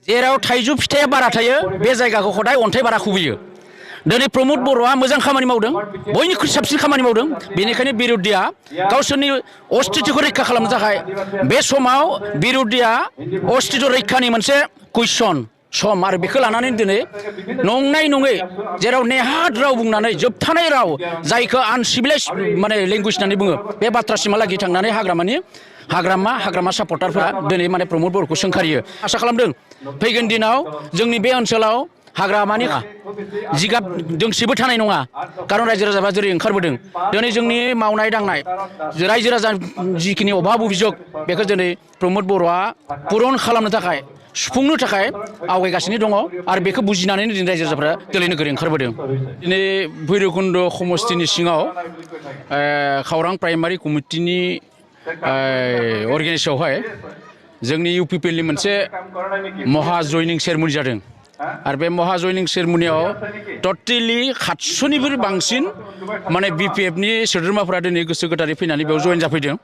जेराव थाइजौ फिथाइया बारा थायो बे जायगाखौ हदाय अन्थाइ बारा खुबैयो। दिनै प्रमद बर'आ मोजां खामानि मावदों, बयनिख्रुइ साबसिन खामानि मावदों। बेनिखायनो बिरुदिया गावसोरनि अस्तित्वखौ रैखा खालामनो थाखाय बे समाव बिरुदिया अस्तित्व रैखानि मोनसे कुइसन सम आरो बेखौ लानानै दिनै नंनाय नङै जेराव नेहाद राव बुंनानै जोबथानाय राव जायखौ आनसिभिलाइज माने लेंगुवेज होननानै बुङो बे बाथ्रासिमहालागै थांनानै हाग्रामा सापर्टारफ्रा दिनै माने प्रमद बर'खौ सोंखारियो। आसा खालामदों फैगोन दिनाव जोंनि बे ओनसोलाव हाग्रामानि जिगाब दोंसेबो थानाय नङा, खारन रायजो राजाफ्रा जेरै ओंखारबोदों दिनै जोंनि मावनाय दांनाय रायजो राजा जिखिनि अभाब अभियोग बेखौ दिनै प्रमद बर'आ पुरन खालामनो थाखाय सुफुंनो थाखाय आवगायगासिनो दङ आरो बेखौ बुजिनानैनो दिनै रायजो राजाफ्रा दोलै नोगोरै ओंखारबोदों। दिनै भैरबकुन्द समस्तिनि सिङाव खावरां प्राइमारि कमिटिनि अर्गेनाइजेसनावहाय जोंनि इउपिपिएलनि मोनसे महा जयनिं सेरेमनि जादों आरो बे महा जयनिं सेरेमनियाव टटेलि 700निबो बांसिन माने बिपिएफनि सोद्रोमाफोरा दिनै गोसो गोथारै फैनानै बेयाव जयेन जाफैदों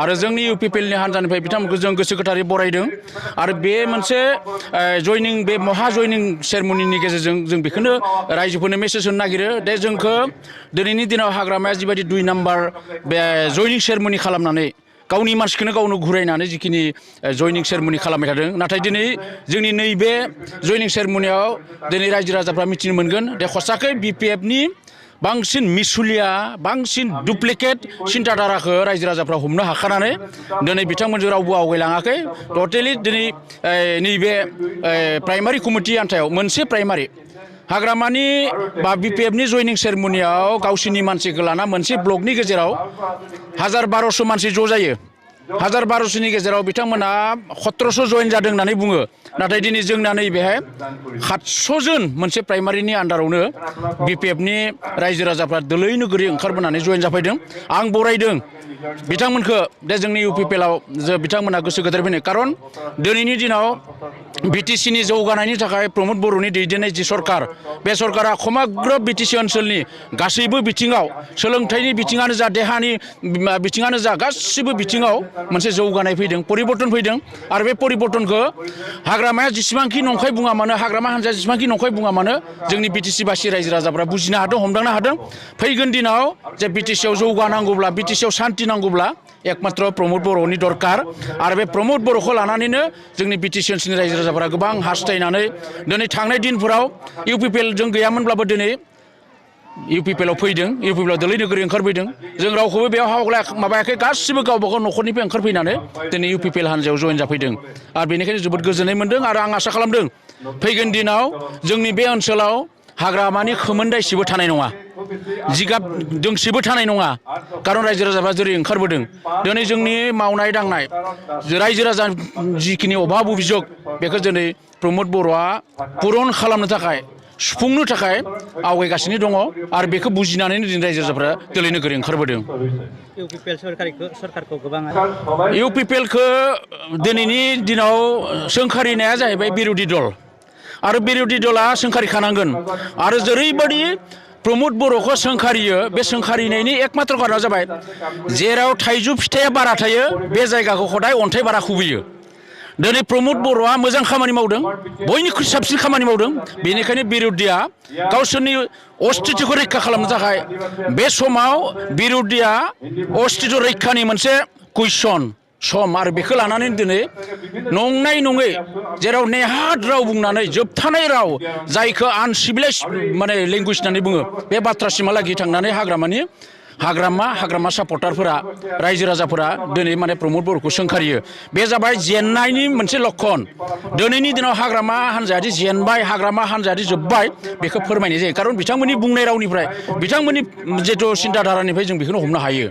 आरो जोंनि इउपिपिएलनि हान्जानिफ्राय बिथांमोनखौ जों गोसो गोथारै बरायदों आरो बे मोनसे जयनिं बे महा जयनिं सेरेमनिनि गेजेरजों जों बेखौनो रायजोफोरनो मेसेज होनो नागिरो दे जोंखौ दिनैनि दिनाव हाग्रामाया जिबायदि 2 नाम्बार बे जयनिं सेरेमनि खालामनानै गावनि मानसिखौनो गावनो घुरायनानै जिखिनि जयनिं सेरेमनि खालामबाय थादों, नाथाय दिनै जोंनि नैबे जयनिं सेरेमनियाव दिनै रायजो राजाफ्रा मिथिनो मोनगोन दे हसाकै बिपिएफनि बांसिन मिसुलिया बांसिन डुप्लिकेट सिन्ताधाराखौ रायजो राजाफ्रा हमनो हाखानानै दिनै बिथांमोनजों रावबो आवगायलाङाखै। टटेलि दिनै नैबे प्राइमारि कमिटि आन्थायाव मोनसे प्राइमारि हाग्रामानि बा बिपिएफनि जयनिं सेरेमनियाव गावसोरनि मानसिखौ लाना मोनसे ब्लकनि गेजेराव 1000-1200 मानसि ज' जायो। 1000-1200नि गेजेराव बिथांमोना 1700 जयेन जादों होननानै बुङो, नाथाय दिनै जोंना नैबेहाय 700 जन मोनसे प्राइमारिनि आन्दारावनो बिपिएफनि रायजो राजाफ्रा दोलै नोगोरै ओंखारबोनानै जयेन जाफैदों। आं बरायदों बिथांमोनखौ दे जोंनि इउपिपिएलआव बिथांमोना गोसो गोथारै फैनो, खारन दिनैनि दिनाव बिटिसिनि जौगानायनि थाखाय प्रमद बर'नि दैदेननाय जि सरकार बे सरकारा समग्र बिटिसि ओनसोलनि गासैबो बिथिङाव सोलोंथाइनि बिथिङानो जा देहानि बिथिङानो जा गासिबो बिथिङाव मोनसे जौगानाय फैदों, परिबर्तन फैदों आरो बे परिबर्तनखौ हाग्रामाया जेसेबांखि नंखाय बुङा मानो, हाग्रामा हान्जाया जेसेबांखि नंखाय बुङा मानो जोंनि बिटिसि बासि रायजो राजाफ्रा बुजिनो हादों, हमदांनो हादों। फैगोन दिनाव जे बिटिसिआव जौगानांगौब्ला बिटिसिआव सान्ति नांगौब्ला एकमात्र प्रमद बर'नि दरकार आरो बे प्रमद बर'खौ लानानैनो जोंनि बिटिसि ओनसोलनि रायजो राजाफोरा गोबां हास्थायनानै दिनै थांनाय दिनफोराव इउपिपिएलजों गैयामोनब्लाबो दिनै इउपिपिएलआव फैदों, इउपिपिएलआव दोलै नोगोरै ओंखारफैदों। जों रावखौबो बेयाव माबायाखै, गासिबो गावबा गाव न'खरनिफ्राय ओंखारफैनानै दिनै इउपिपिएल हान्जायाव जयेन जाफैदों आरो बेनिखायनो जोबोद गोजोननाय मोनदों आरो आं आसा खालामदों फैगोन दिनाव जोंनि बे ओनसोलाव हाग्रामानि खोमोनदायसेबो थानाय नङा, जिगाब दोंसेबो थानाय नङा, खारन रायजो राजाफ्रा जेरै ओंखारबोदों दिनै जोंनि मावनाय दांनाय रायजो राजा जिखिनि अभाब अभियोग बेखौ दिनै प्रमद बर'आ पुरन खालामनो थाखाय सुफुंनो थाखाय आवगायगासिनो दङ आरो बेखौ बुजिनानैनो दिनै रायजो राजाफ्रा दोलै नोगोरै ओंखारबोदों। इउपिपिएलखौ दिनैनि दिनाव सोंखारिनाया जाहैबाय बिरोधि दल आरो बिरोधि दला सोंखारिखानांगोन आरो जेरैबायदि प्रमद बर'खौ सोंखारियो बे सोंखारिनायनि एकमात्र कारना जाबाय जेराव थाइजौ फिथाइया बारा थायो बे जायगाखौ हदाय अन्थाइ बारा खुबैयो। दिनै प्रमद बर'आ मोजां खामानि मावदों, बयनिख्रुइ साबसिन खामानि मावदों। बेनिखायनो बिरुदिया गावसोरनि अस्तित्वखौ रैखा खालामनो थाखाय बे समाव बिरुदिया अस्तित्व रैखानि मोनसे कुइसन सम आरो बेखौ लानानै दिनै नंनाय नङै जेराव नेहाद राव बुंनानै जोबथानाय राव जायखौ आनसिभिलाइज माने लेंगुवेज होननानै बुङो बे बाथ्रासिमहालागै थांनानै हाग्रामा सापर्टारफोरा रायजो राजाफोरा दिनै माने प्रमद बर'खौ सोंखारियो। बे जाबाय जेननायनि मोनसे लक्षन। दिनैनि दिनाव हाग्रामा हान्जायादि जेनबाय, हाग्रामा हान्जायादि जोब्बाय बेखौ फोरमायनाय जायो, खारन बिथांमोननि बुंनाय रावनिफ्राय बिथांमोननि जिथु सिन्ताधारानिफ्राय जों बेखौनो हमनो हायो।